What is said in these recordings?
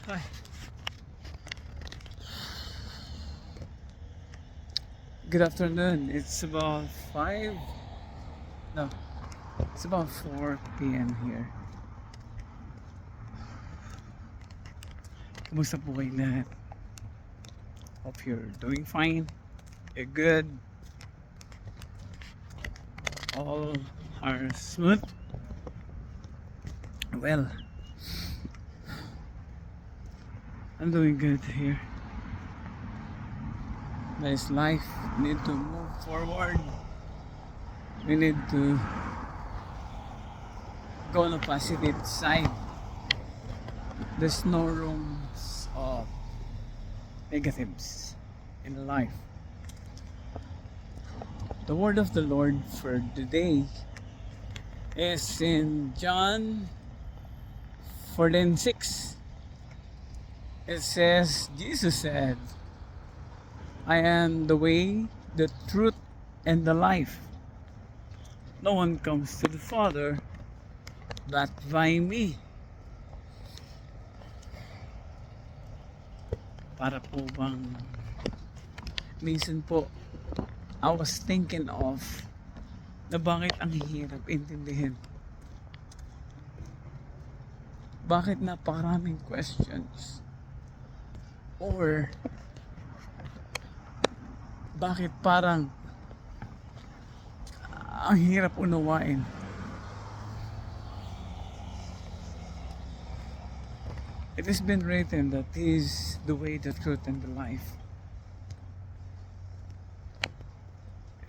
Hi. Good afternoon. It's about 5. No, it's about 4 p.m. here. Kumusta po kayo lahat? Hope you're doing fine. You're good. All are smooth. Well, I'm doing good here. Nice life. We need to move forward. We need to go on the positive side. There's no room of negatives in life. The word of the Lord for today is in John 14:6. It says, Jesus said, I am the way, the truth, and the life. No one comes to the Father but by me. Para po bang minsan po I was thinking of na bakit ang hirap intindihin. Bakit napakaraming questions? Or bakit parang ang hirap unawain? It has been written that He is the way, the truth, and the life.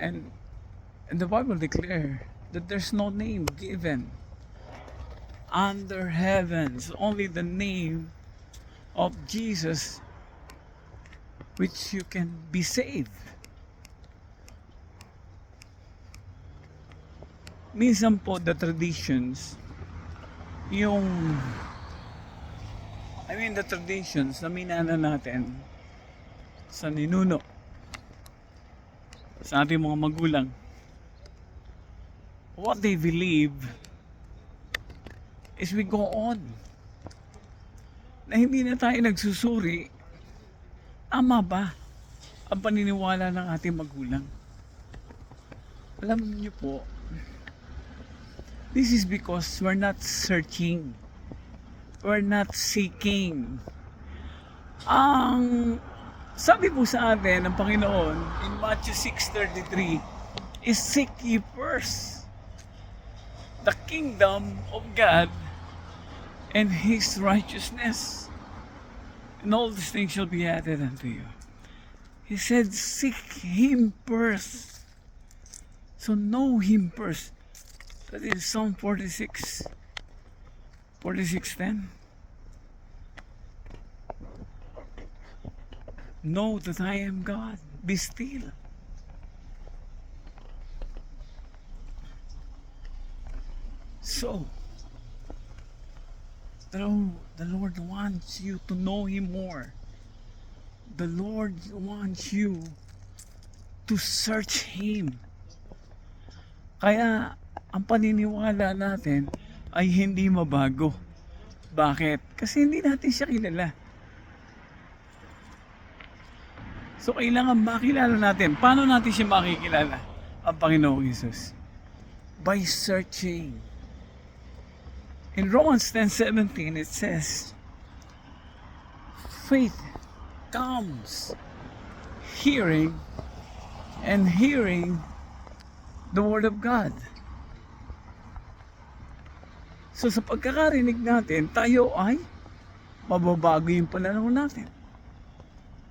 And the Bible declares that there's no name given under heavens, only the name of Jesus which you can be saved. Minsan po the traditions, the traditions na minana natin sa ninuno, sa ating mga magulang, what they believe is we go on. Na hindi na tayo nagsusuri, tama ba ang paniniwala ng ating magulang? Alam niyo po, this is because we're not searching. We're not seeking. Ang sabi po sa atin ng Panginoon in Matthew 6:33 is seek ye first the kingdom of God and His righteousness, and all these things shall be added unto you. He said seek Him first. So know Him first. That is Psalm 46:10. Know that I am God. Be still. So, the Lord wants you to know Him more. The Lord wants you to search Him. Kaya, ang paniniwala natin ay hindi mabago. Bakit? Kasi hindi natin siya kilala. So, kailangan makilala natin. Paano natin siya makikilala? Ang Panginoong Hesus. By searching. In Romans 10:17, it says, faith comes hearing, and hearing the Word of God. So sa pagkakarinig natin, tayo ay mababago yung pananaw natin.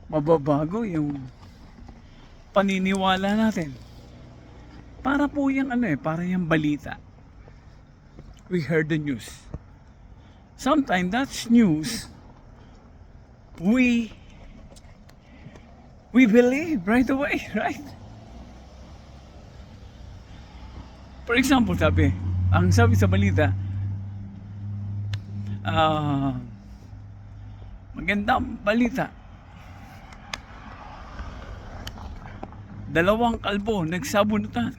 Mababago yung paniniwala natin. Para po yung para yung balita. We heard the news. Sometimes that's news we believe right away, right? For example, ang sabi sa balita, magandang balita. 2 kalbo nagsabunutan.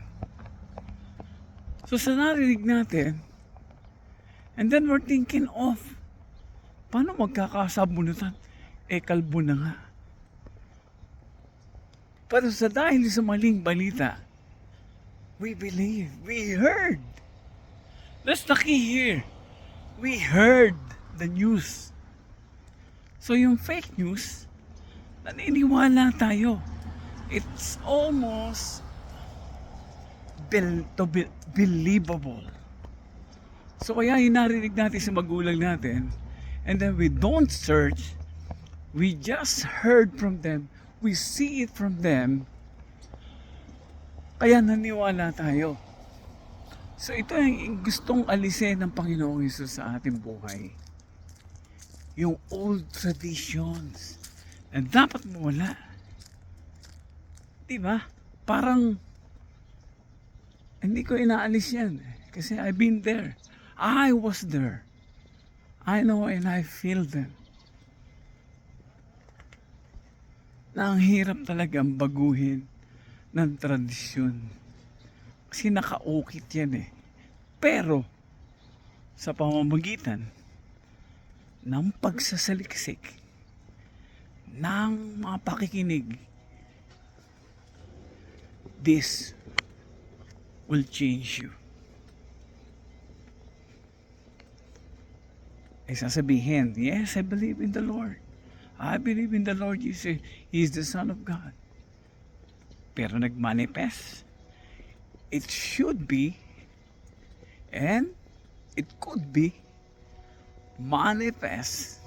So sa narinig natin, and then we're thinking of Paano magkakasabunutan? Kalbo na nga. Pero dahil sa maling balita, we believe, we heard. That's the key here. We heard the news. So yung fake news, naniniwala tayo. It's almost believable. So kaya yung narinig natin sa magulang natin, and then we don't search, we just heard from them, we see it from them, kaya naniwala tayo. So ito yung gustong alisin ng Panginoong Hesus sa ating buhay. Yung old traditions na dapat mawala. Diba? Parang hindi ko inaalis yan. Kasi I've been there. I was there. I know and I feel them. Na ang hirap talagang baguhin ng tradisyon. Kasi nakaukit yan eh. Pero, sa pamamagitan ng pagsasaliksik, ng mga pakikinig, this will change you. Ay sasabihin, yes, I believe in the Lord. I believe in the Lord Jesus. He is the Son of God. Pero nagmanifest. It should be, and it could be, manifest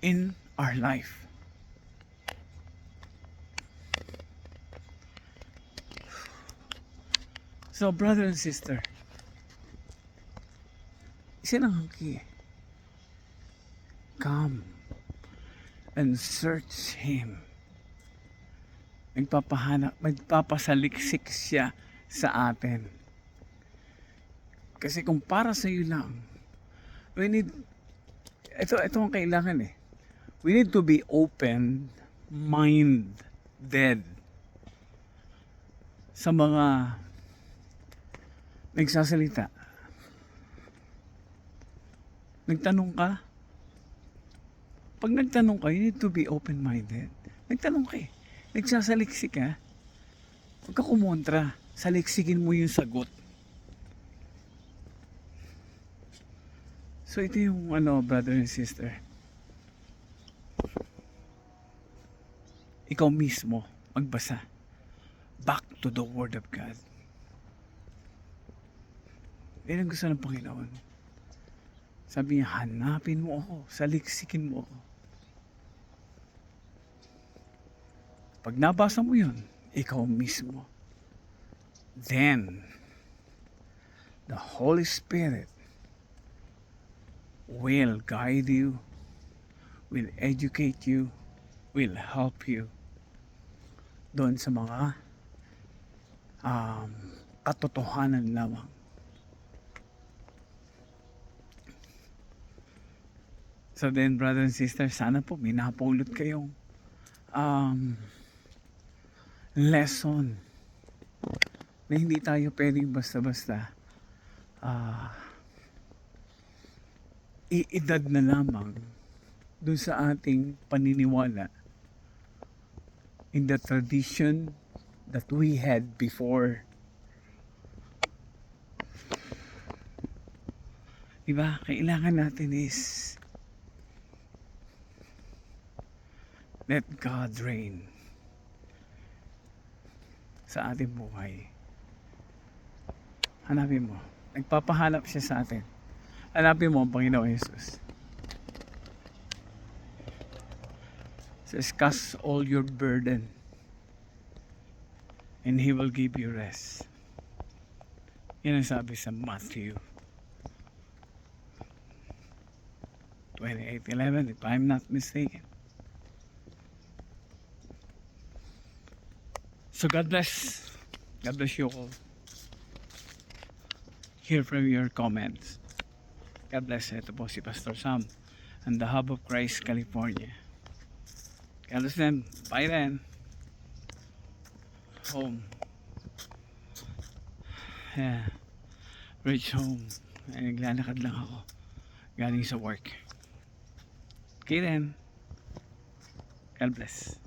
in our life. So, brother and sister, isa lang ang key. Come and search Him. Magpapasaliksik siya sa atin. Kasi kung para sa iyo lang, we need, ito ang kailangan eh. We need to be open-minded sa mga nagsasalita. Nagtanong ka? Pag nagtanong ka, you need to be open-minded. Nagtanong ka eh. Nagsasaliksik ka. Huwag ka kumontra. Saliksikin mo yung sagot. So ito yung brother and sister. Ikaw mismo magbasa. Back to the Word of God. Yan ang gusto ng Panginoon. Sabi niya, hanapin mo ako. Saliksikin mo ako. Pag nabasa mo yun, ikaw mismo. Then, the Holy Spirit will guide you, will educate you, will help you doon sa mga katotohanan lamang. So then, brother and sister, sana po may napulot kayong lesson na hindi tayo pwedeng basta-basta iedad na lamang dun sa ating paniniwala in the tradition that we had before. Diba? Kailangan natin is let God reign sa ating buhay. Hanapin mo. Nagpapahanap siya sa atin. Hanapin mo ang Panginoong Jesus. Says, cast all your burden and He will give you rest. Yan ang sabi sa Matthew 28:11, if I'm not mistaken. So God bless. God bless you all. Hear from your comments. God bless. Ito po si Pastor Sam and the Hub of Christ, California. God bless them. Bye then. Home. Yeah. Reach home. Ay, naglalakad lang ako. Galing sa work. Okay then. God bless.